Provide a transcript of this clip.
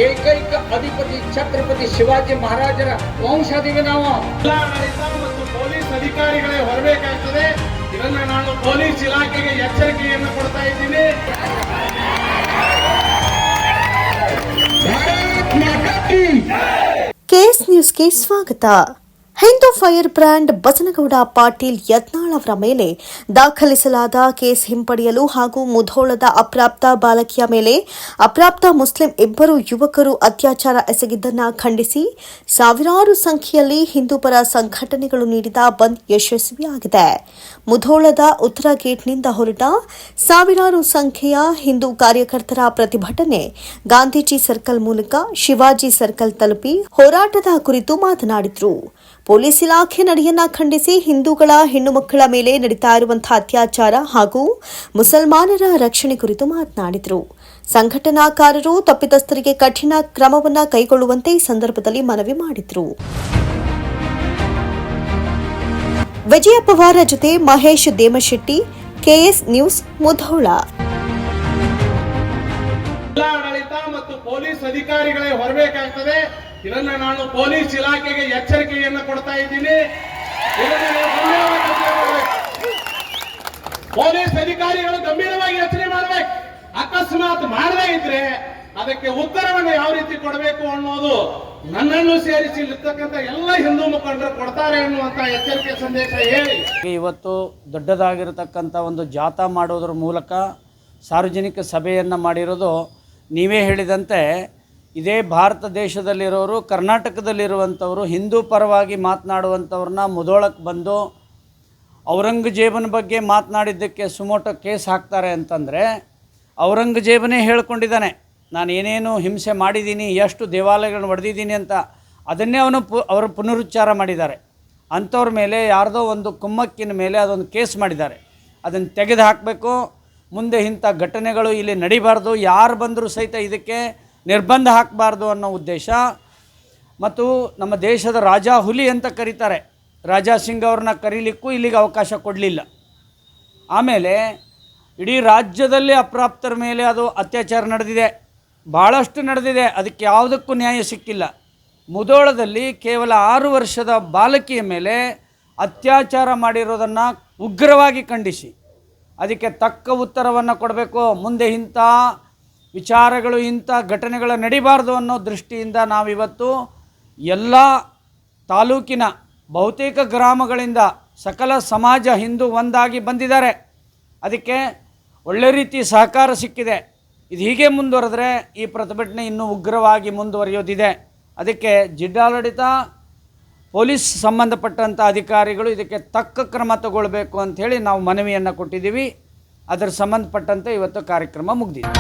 ಏಕೈಕ ಅಧಿಪತಿ ಛತ್ರಪತಿ ಶಿವಾಜಿ ಮಹಾರಾಜರ ವಂಶಾದಿಗೆ ನಾವು ಜಿಲ್ಲಾಡಳಿತ ಮತ್ತು ಪೊಲೀಸ್ ಅಧಿಕಾರಿಗಳೇ ಹೊರಬೇಕಾಗ್ತದೆ. ಇದನ್ನ ನಾನು ಪೊಲೀಸ್ ಇಲಾಖೆಗೆ ಎಚ್ಚರಿಕೆಯನ್ನು ಕೊಡ್ತಾ ಇದ್ದೀನಿ. KS ನ್ಯೂಸ್ಗೆ ಸ್ವಾಗತ. ಹಿಂದೂ ಫೈರ್ ಬ್ರ್ಯಾಂಡ್ ಬಸನಗೌಡ ಪಾಟೀಲ್ ಯತ್ನಾಳ್ ಅವರ ಮೇಲೆ ದಾಖಲಿಸಲಾದ ಕೇಸ್ ಹಿಂಪಡೆಯಲು ಹಾಗೂ ಮುಧೋಳದ ಅಪ್ರಾಪ್ತ ಬಾಲಕಿಯ ಮೇಲೆ ಅಪ್ರಾಪ್ತ ಮುಸ್ಲಿಂ ಇಬ್ಬರು ಯುವಕರು ಅತ್ಯಾಚಾರ ಎಸಗಿದ್ದನ್ನು ಖಂಡಿಸಿ ಸಾವಿರಾರು ಸಂಖ್ಯೆಯಲ್ಲಿ ಹಿಂದೂ ಪರ ಸಂಘಟನೆಗಳು ನೀಡಿದ ಬಂದ್ ಯಶಸ್ವಿಯಾಗಿದೆ. ಮುಧೋಳದ ಉತ್ತರ ಗೇಟ್ನಿಂದ ಹೊರಟ ಸಾವಿರಾರು ಸಂಖ್ಯೆಯ ಹಿಂದೂ ಕಾರ್ಯಕರ್ತರ ಪ್ರತಿಭಟನೆ ಗಾಂಧೀಜಿ ಸರ್ಕಲ್ ಮೂಲಕ ಶಿವಾಜಿ ಸರ್ಕಲ್ ತಲುಪಿ ಹೋರಾಟದ ಕುರಿತು ಮಾತನಾಡಿದರು. ಪೊಲೀಸ್ ಇಲಾಖೆ ನಡೆಯನ್ನ ಖಂಡಿಸಿ ಹಿಂದೂಗಳ ಹೆಣ್ಣು ಮಕ್ಕಳ ಮೇಲೆ ನಡೀತಾ ಇರುವಂತಹ ಅತ್ಯಾಚಾರ ಹಾಗೂ ಮುಸಲ್ಮಾನರ ರಕ್ಷಣೆ ಕುರಿತು ಮಾತನಾಡಿದರು. ಸಂಘಟನಾಕಾರರು ತಪ್ಪಿತಸ್ಥರಿಗೆ ಕಠಿಣ ಕ್ರಮವನ್ನು ಕೈಗೊಳ್ಳುವಂತೆ ಈ ಸಂದರ್ಭದಲ್ಲಿ ಮನವಿ ಮಾಡಿದರು. ವಿಜಯ ಪವಾರ ಜೊತೆ ಮಹೇಶ್ ದೇಮಶೆಟ್ಟಿ, KS ನ್ಯೂಸ್, ಮುಧೋಳ. ಜಿಲ್ಲಾಡಳಿತ ಮತ್ತು ಪೊಲೀಸ್ ಅಧಿಕಾರಿಗಳೇ ಹೊರಬೇಕಾಗ್ತದೆ. ಇದನ್ನ ನಾನು ಪೊಲೀಸ್ ಇಲಾಖೆಗೆ ಎಚ್ಚರಿಕೆಯನ್ನು ಕೊಡ್ತಾ ಇದ್ದೀನಿ. ಪೊಲೀಸ್ ಅಧಿಕಾರಿಗಳು ಗಂಭೀರವಾಗಿ ಯೋಚನೆ ಮಾಡಬೇಕು. ಅಕಸ್ಮಾತ್ ಮಾಡದೇ ಇದ್ರೆ ಅದಕ್ಕೆ ಉತ್ತರವನ್ನು ಯಾವ ರೀತಿ ಕೊಡಬೇಕು ಅನ್ನೋದು ನನ್ನನ್ನು ಸೇರಿಸಿ ಇರ್ತಕ್ಕಂಥ ಎಲ್ಲ ಹಿಂದೂ ಮುಖಂಡರು ಕೊಡ್ತಾರೆ ಅನ್ನುವಂತ ಎಚ್ಚರಿಕೆ ಸಂದೇಶ ಹೇಳಿ ಇವತ್ತು ದೊಡ್ಡದಾಗಿರತಕ್ಕಂಥ ಒಂದು ಜಾಥಾ ಮಾಡೋದ್ರ ಮೂಲಕ ಸಾರ್ವಜನಿಕ ಸಭೆಯನ್ನು ಮಾಡಿರೋದು ನೀವೇ ಹೇಳಿದಂತೆ ಇದೇ ಭಾರತ ದೇಶದಲ್ಲಿರೋರು, ಕರ್ನಾಟಕದಲ್ಲಿರುವಂಥವರು ಹಿಂದೂ ಪರವಾಗಿ ಮಾತನಾಡುವಂಥವ್ರನ್ನ ಮುಧೋಳಕ್ಕೆ ಬಂದು ಔರಂಗಜೇಬನ ಬಗ್ಗೆ ಮಾತನಾಡಿದ್ದಕ್ಕೆ ಸುಮೋಟೋ ಕೇಸ್ ಹಾಕ್ತಾರೆ ಅಂತಂದರೆ ಔರಂಗಜೇಬನೇ ಹೇಳ್ಕೊಂಡಿದ್ದಾನೆ ನಾನು ಏನೇನು ಹಿಂಸೆ ಮಾಡಿದ್ದೀನಿ, ಎಷ್ಟು ದೇವಾಲಯಗಳನ್ನು ಹೊಡೆದಿದ್ದೀನಿ ಅಂತ. ಅದನ್ನೇ ಅವರು ಪುನರುಚ್ಚಾರ ಮಾಡಿದ್ದಾರೆ. ಅಂಥವ್ರ ಮೇಲೆ ಯಾರ್ದೋ ಒಂದು ಕುಮ್ಮಕ್ಕಿನ ಮೇಲೆ ಅದೊಂದು ಕೇಸ್ ಮಾಡಿದ್ದಾರೆ. ಅದನ್ನು ತೆಗೆದು ಹಾಕಬೇಕು. ಮುಂದೆ ಇಂಥ ಘಟನೆಗಳು ಇಲ್ಲಿ ನಡಿಬಾರ್ದು. ಯಾರು ಬಂದರೂ ಸಹಿತ ಇದಕ್ಕೆ ನಿರ್ಬಂಧ ಹಾಕಬಾರ್ದು ಅನ್ನೋ ಉದ್ದೇಶ. ಮತ್ತು ನಮ್ಮ ದೇಶದ ರಾಜ ಹುಲಿ ಅಂತ ಕರೀತಾರೆ, ರಾಜಾ ಸಿಂಗ್ ಅವ್ರನ್ನ ಕರೀಲಿಕ್ಕೂ ಇಲ್ಲಿಗೆ ಅವಕಾಶ ಕೊಡಲಿಲ್ಲ. ಆಮೇಲೆ ಇಡೀ ರಾಜ್ಯದಲ್ಲಿ ಅಪ್ರಾಪ್ತರ ಮೇಲೆ ಅದು ಅತ್ಯಾಚಾರ ನಡೆದಿದೆ, ಭಾಳಷ್ಟು ನಡೆದಿದೆ. ಅದಕ್ಕೆ ಯಾವುದಕ್ಕೂ ನ್ಯಾಯ ಸಿಕ್ಕಿಲ್ಲ. ಮುಧೋಳದಲ್ಲಿ ಕೇವಲ 6 ವರ್ಷದ ಬಾಲಕಿಯ ಮೇಲೆ ಅತ್ಯಾಚಾರ ಮಾಡಿರೋದನ್ನು ಉಗ್ರವಾಗಿ ಖಂಡಿಸಿ ಅದಕ್ಕೆ ತಕ್ಕ ಉತ್ತರವನ್ನು ಕೊಡಬೇಕು. ಮುಂದೆ ಇಂಥ ವಿಚಾರಗಳು, ಇಂಥ ಘಟನೆಗಳು ನಡಿಬಾರ್ದು ಅನ್ನೋ ದೃಷ್ಟಿಯಿಂದ ನಾವಿವತ್ತು ಎಲ್ಲ ತಾಲೂಕಿನ ಬಹುತೇಕ ಗ್ರಾಮಗಳಿಂದ ಸಕಲ ಸಮಾಜ ಹಿಂದೂ ಒಂದಾಗಿ ಬಂದಿದ್ದಾರೆ. ಅದಕ್ಕೆ ಒಳ್ಳೆ ರೀತಿ ಸಹಕಾರ ಸಿಕ್ಕಿದೆ. ಇದು ಹೀಗೆ ಮುಂದುವರೆದ್ರೆ ಈ ಪ್ರತಿಭಟನೆ ಇನ್ನೂ ಉಗ್ರವಾಗಿ ಮುಂದುವರಿಯೋದಿದೆ. ಅದಕ್ಕೆ ಜಿಲ್ಲಾಡಳಿತ, ಪೊಲೀಸ್ ಸಂಬಂಧಪಟ್ಟಂಥ ಅಧಿಕಾರಿಗಳು ಇದಕ್ಕೆ ತಕ್ಕ ಕ್ರಮ ತಗೊಳ್ಬೇಕು ಅಂಥೇಳಿ ನಾವು ಮನವಿಯನ್ನು ಕೊಟ್ಟಿದ್ದೀವಿ. ಅದರ ಸಂಬಂಧಪಟ್ಟಂತೆ ಇವತ್ತು ಕಾರ್ಯಕ್ರಮ ಮುಗಿದಿದೆ.